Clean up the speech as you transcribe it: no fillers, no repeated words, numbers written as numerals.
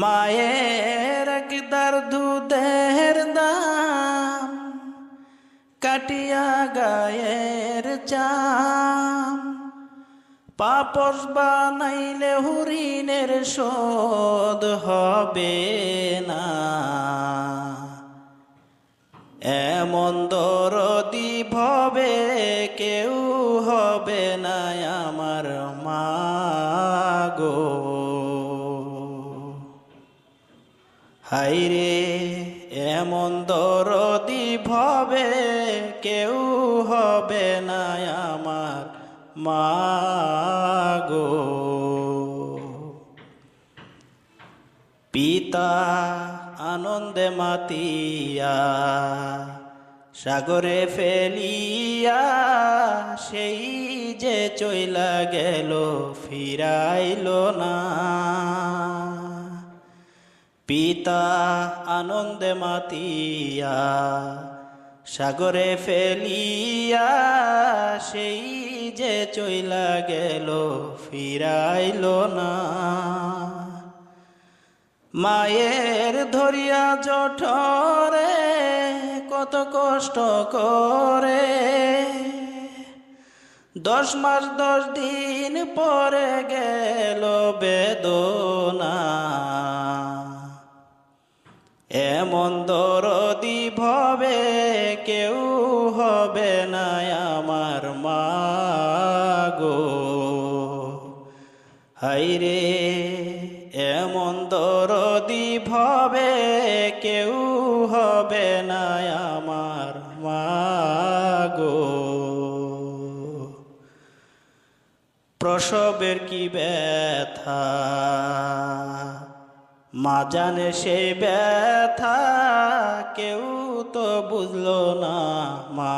মায়ের একদার দুধের দাম কাটিয়া গায়ের চাম, পাপস বানাইলে হরিণের শোধ হবে না। এমন দরদি ভবে কেউ হবে না আমার মা গো। হায়রে এমন দরদি ভবে কেউ হবে না আমার মা গো। পিতা আনন্দে মাতিয়া সাগরে ফেলিয়া সেই যে চইলা গেল ফিরাইল না। পিতা আনন্দে মাতিয়া সাগরে ফেলিয়া সেই যে চইলা গেল ফিরাইল না। মায়ের ধরিয়া জঠরে কত কষ্ট করে 10 মাস 10 দিন পরে গেল বেদনা। এমন দরদি ভবে কেউ হবে না আমার মা গো। হায়রে এমন দরদি ভবে কেউ হবে না আমার মা গো। প্রসবের কি ব্যথা মা জানে সেই ব্যথা, কেউ তো বুঝলো না মা।